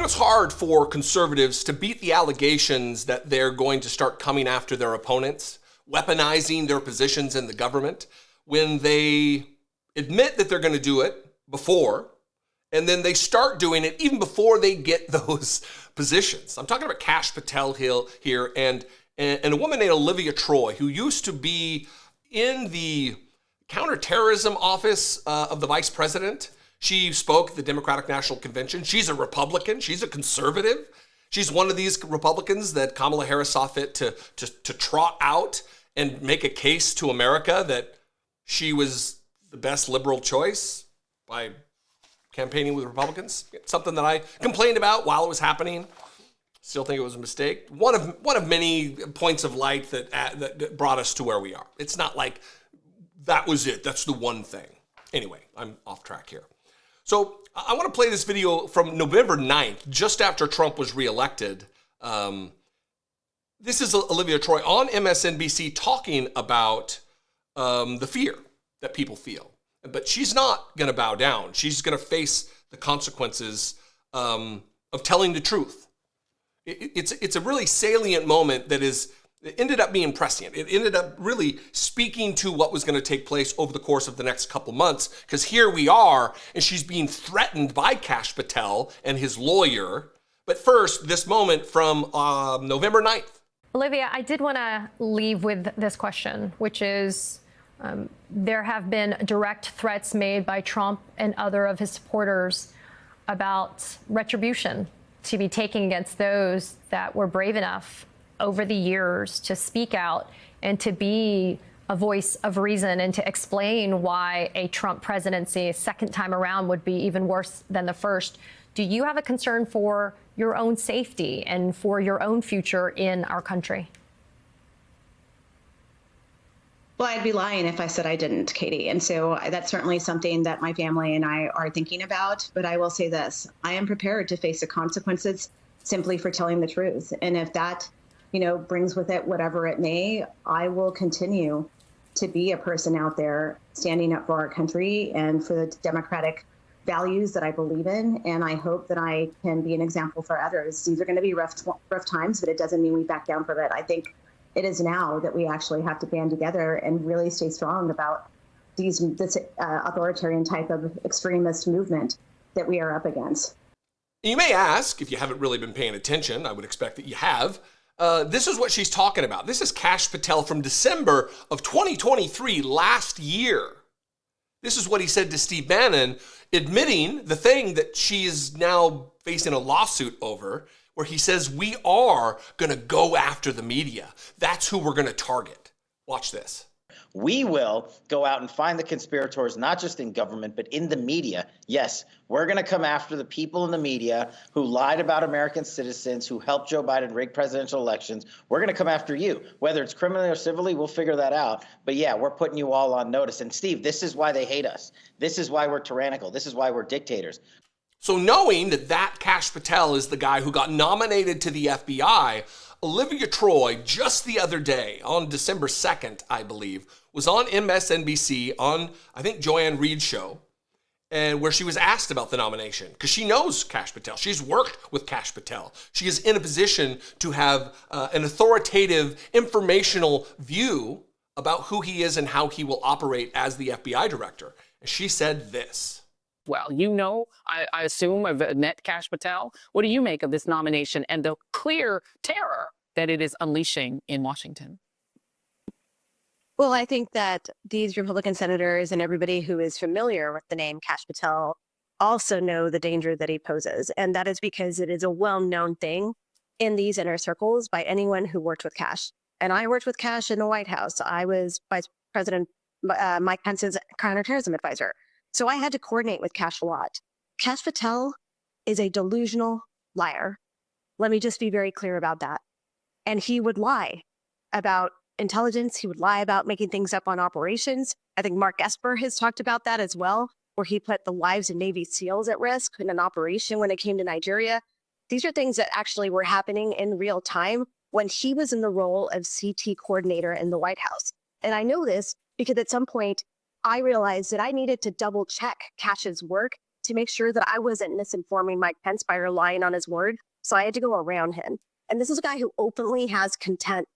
it's hard for conservatives to beat the allegations that they're going to start coming after their opponents, weaponizing their positions in the government, when they admit that they're going to do it before, and then they start doing it even before they get those positions. I'm talking about Kash Patel here and a woman named Olivia Troye, who used to be in the counterterrorism office of the vice president. She spoke at the Democratic National Convention. She's a Republican. She's a conservative. She's one of these Republicans that Kamala Harris saw fit to trot out and make a case to America that she was the best liberal choice by campaigning with Republicans. Something that I complained about while it was happening. Still think it was a mistake. One of many points of light that brought us to where we are. It's not like that was it. That's the one thing. Anyway, I'm off track here. So I want to play this video from November 9th, just after Trump was reelected. This is Olivia Troye on MSNBC talking about the fear that people feel. But she's not going to bow down. She's going to face the consequences of telling the truth. It's a really salient moment that it ended up being prescient. It ended up really speaking to what was going to take place over the course of the next couple months, because here we are, and she's being threatened by Kash Patel and his lawyer. But first, this moment from November 9th. Olivia, I did want to leave with this question, which is, there have been direct threats made by Trump and other of his supporters about retribution to be taken against those that were brave enough over the years to speak out and to be a voice of reason and to explain why a Trump presidency a second time around would be even worse than the first. Do you have a concern for your own safety and for your own future in our country? Well, I'd be lying if I said I didn't, Katie. And so that's certainly something that my family and I are thinking about. But I will say this, I am prepared to face the consequences simply for telling the truth. And if that, brings with it whatever it may, I will continue to be a person out there standing up for our country and for the democratic values that I believe in. And I hope that I can be an example for others. These are going to be rough times, but it doesn't mean we back down from it. I think it is now that we actually have to band together and really stay strong about this authoritarian type of extremist movement that we are up against. You may ask, if you haven't really been paying attention, I would expect that you have, this is what she's talking about. This is Kash Patel from December of 2023, last year. This is what he said to Steve Bannon, admitting the thing that she is now facing a lawsuit over, where he says, we are going to go after the media. That's who we're going to target. Watch this. We will go out and find the conspirators, not just in government, but in the media. Yes, we're going to come after the people in the media who lied about American citizens, who helped Joe Biden rig presidential elections. We're going to come after you. Whether it's criminally or civilly, we'll figure that out. But yeah, we're putting you all on notice. And Steve, this is why they hate us. This is why we're tyrannical. This is why we're dictators. So knowing that Kash Patel is the guy who got nominated to the FBI, Olivia Troye just the other day, on December 2nd, I believe, was on MSNBC on, I think, Joanne Reed's show, and where she was asked about the nomination, because she knows Kash Patel. She's worked with Kash Patel. She is in a position to have an authoritative, informational view about who he is and how he will operate as the FBI director. And she said this. Well, I assume I've met Kash Patel. What do you make of this nomination and the clear terror that it is unleashing in Washington? Well, I think that these Republican senators and everybody who is familiar with the name Kash Patel also know the danger that he poses. And that is because it is a well-known thing in these inner circles by anyone who worked with Kash. And I worked with Kash in the White House. I was Vice President Mike Pence's counterterrorism advisor. So I had to coordinate with Kash a lot. Kash Patel is a delusional liar. Let me just be very clear about that. And he would lie about intelligence. He would lie about making things up on operations. I think Mark Esper has talked about that as well, where he put the lives of Navy SEALs at risk in an operation when it came to Nigeria. These are things that actually were happening in real time when he was in the role of CT coordinator in the White House. And I know this because at some point, I realized that I needed to double check Kash's work to make sure that I wasn't misinforming Mike Pence by relying on his word. So I had to go around him. And this is a guy who openly has contempt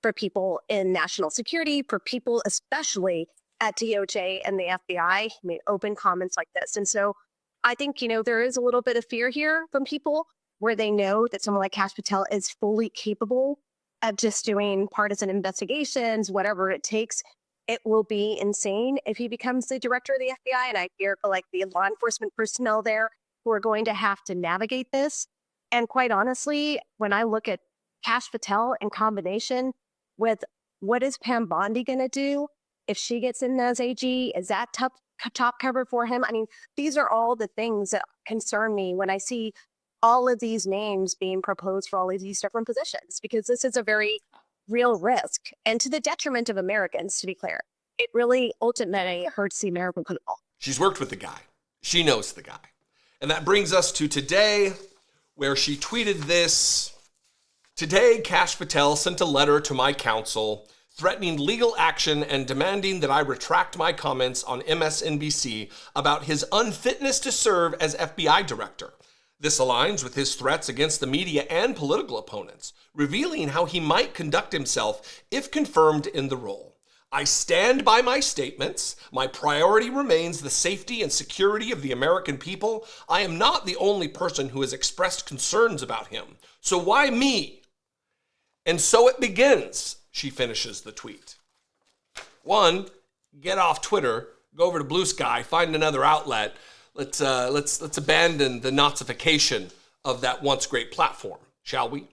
for people in national security, for people especially at DOJ and the FBI. He made open comments like this. And so I think, there is a little bit of fear here from people where they know that someone like Kash Patel is fully capable of just doing partisan investigations, whatever it takes. It will be insane if he becomes the director of the FBI. And I fear for like the law enforcement personnel there who are going to have to navigate this. And quite honestly, when I look at Kash Patel in combination with what is Pam Bondi going to do if she gets in as AG, is that top cover for him? I mean, these are all the things that concern me when I see all of these names being proposed for all of these different positions, because this is a very real risk and to the detriment of Americans, to be clear. It really ultimately hurts the American people. She's worked with the guy. She knows the guy. And that brings us to today, where she tweeted this. Today, Kash Patel sent a letter to my counsel threatening legal action and demanding that I retract my comments on MSNBC about his unfitness to serve as FBI director. This aligns with his threats against the media and political opponents, revealing how he might conduct himself if confirmed in the role. I stand by my statements. My priority remains the safety and security of the American people. I am not the only person who has expressed concerns about him. So why me? And so it begins, she finishes the tweet. 1, get off Twitter, go over to Blue Sky, find another outlet. Let's abandon the Nazification of that once great platform, shall we?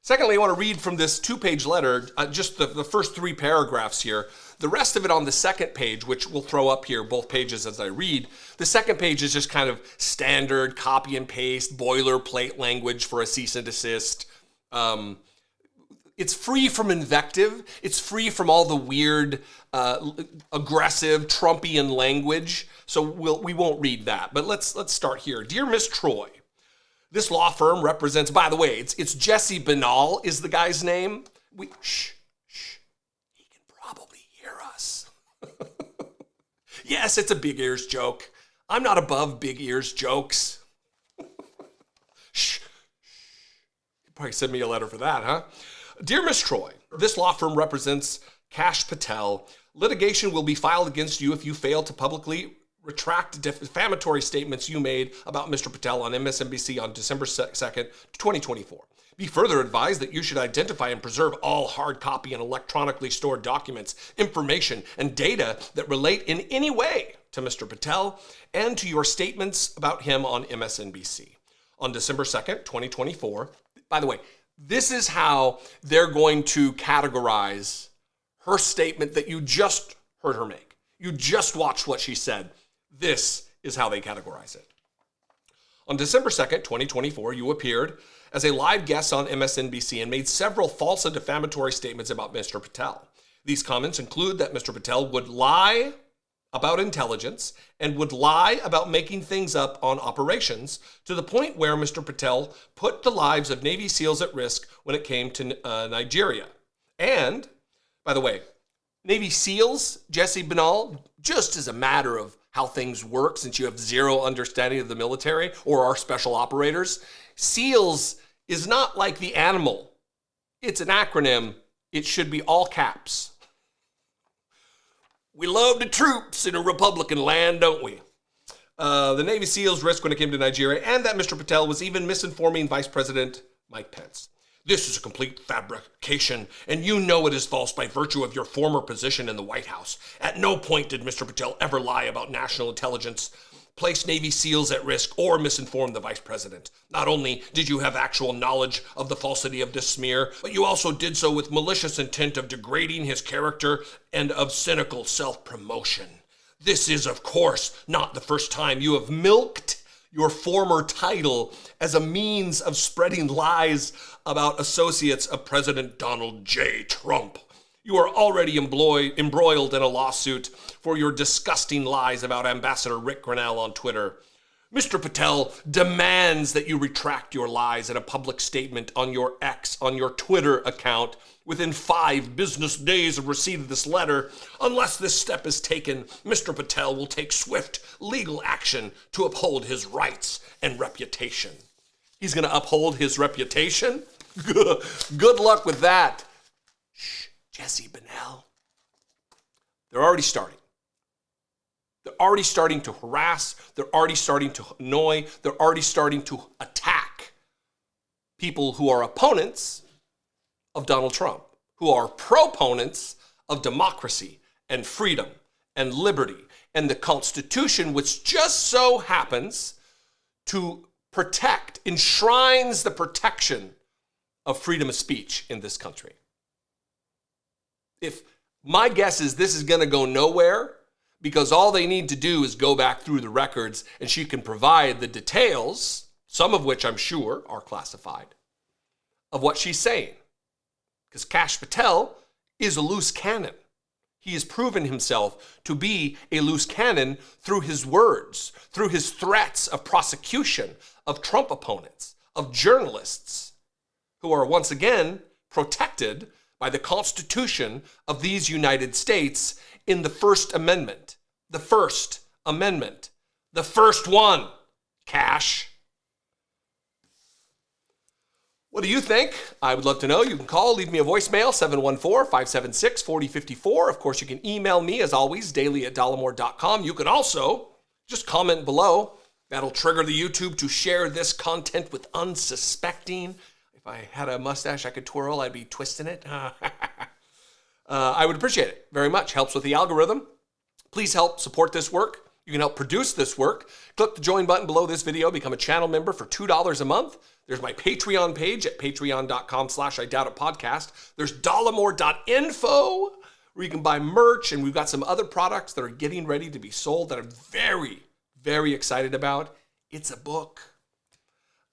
Secondly, I want to read from this 2-page letter, just the first 3 paragraphs here. The rest of it on the second page, which we'll throw up here, both pages as I read. The second page is just kind of standard copy and paste, boilerplate language for a cease and desist. It's free from invective. It's free from all the weird, aggressive, Trumpian language. So we won't read that. But let's start here. Dear Miss Troye, this law firm represents. By the way, it's Jesse Binnall is the guy's name. Shh. He can probably hear us. Yes, it's a big ears joke. I'm not above big ears jokes. Shh. You'll probably send me a letter for that, huh? Dear Ms. Troye, this law firm represents Kash Patel. Litigation will be filed against you if you fail to publicly retract defamatory statements you made about Mr. Patel on MSNBC on December 2nd, 2024. Be further advised that you should identify and preserve all hard copy and electronically stored documents, information, and data that relate in any way to Mr. Patel and to your statements about him on MSNBC. On December 2nd, 2024, by the way, this is how they're going to categorize her statement that you just heard her make. You just watched what she said. This is how they categorize it. On December 2nd, 2024, you appeared as a live guest on MSNBC and made several false and defamatory statements about Mr. Patel. These comments include that Mr. Patel would lie about intelligence and would lie about making things up on operations to the point where Mr. Patel put the lives of Navy SEALs at risk when it came to Nigeria. And, by the way, Navy SEALs, Jesse Binnall, just as a matter of how things work, since you have zero understanding of the military or our special operators, SEALs is not like the animal. It's an acronym. It should be all caps. We love the troops in a Republican land, don't we? The Navy SEALs risk when it came to Nigeria, and that Mr. Patel was even misinforming Vice President Mike Pence. This is a complete fabrication, and you know it is false by virtue of your former position in the White House. At no point did Mr. Patel ever lie about national intelligence, place Navy SEALs at risk, or misinform the Vice President. Not only did you have actual knowledge of the falsity of this smear, but you also did so with malicious intent of degrading his character and of cynical self-promotion. This is, of course, not the first time you have milked your former title as a means of spreading lies about associates of President Donald J. Trump. You are already embroiled in a lawsuit for your disgusting lies about Ambassador Rick Grinnell on Twitter. Mr. Patel demands that you retract your lies in a public statement on your X, on your Twitter account, within 5 business days of receipt of this letter. Unless this step is taken, Mr. Patel will take swift legal action to uphold his rights and reputation. He's going to uphold his reputation? Good luck with that. Shh, Jesse Binnall. They're already starting. They're already starting to harass. They're already starting to annoy. They're already starting to attack people who are opponents of Donald Trump, who are proponents of democracy and freedom and liberty and the Constitution, which just so happens to enshrines the protection of freedom of speech in this country. If my guess is this is going to go nowhere, because all they need to do is go back through the records and she can provide the details, some of which I'm sure are classified, of what she's saying. Because Kash Patel is a loose cannon. He has proven himself to be a loose cannon through his words, through his threats of prosecution of Trump opponents, of journalists who are once again protected by the Constitution of these United States in the First Amendment. The First Amendment. The first one, Kash. What do you think? I would love to know. You can call, leave me a voicemail, 714-576-4054. Of course, you can email me, as always, daily@dollemore.com. You can also just comment below. That'll trigger the YouTube to share this content with unsuspecting. If I had a mustache I could twirl, I'd be twisting it. I would appreciate it very much. Helps with the algorithm. Please help support this work. You can help produce this work. Click the join button below this video. Become a channel member for $2 a month. There's my Patreon page at patreon.com/IDoubtItPodcast. There's Dollemore.info where you can buy merch, and we've got some other products that are getting ready to be sold that I'm very, very excited about. It's a book.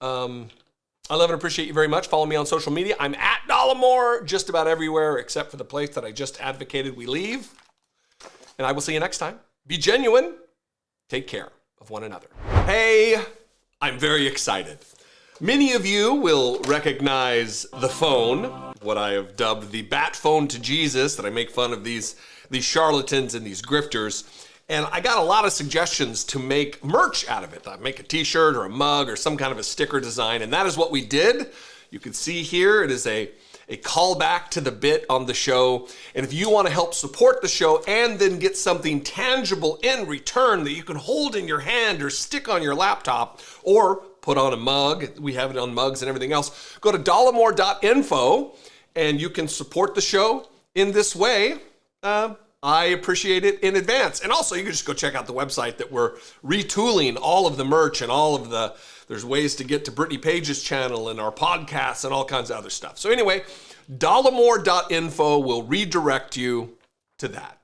I love and appreciate you very much. Follow me on social media. I'm at Dollemore just about everywhere except for the place that I just advocated we leave. And I will see you next time. Be genuine. Take care of one another. Hey, I'm very excited. Many of you will recognize the phone, what I have dubbed the bat phone to Jesus, that I make fun of these charlatans and these grifters. And I got a lot of suggestions to make merch out of it. I make a t-shirt or a mug or some kind of a sticker design, and that is what we did. You can see here, it is a callback to the bit on the show. And if you want to help support the show and then get something tangible in return that you can hold in your hand or stick on your laptop or put on a mug, we have it on mugs and everything else, go to Dollemore.info and you can support the show in this way. I appreciate it in advance. And also you can just go check out the website that we're retooling all of the merch and all of there's ways to get to Brittany Page's channel and our podcasts and all kinds of other stuff. So anyway, Dollemore.info will redirect you to that.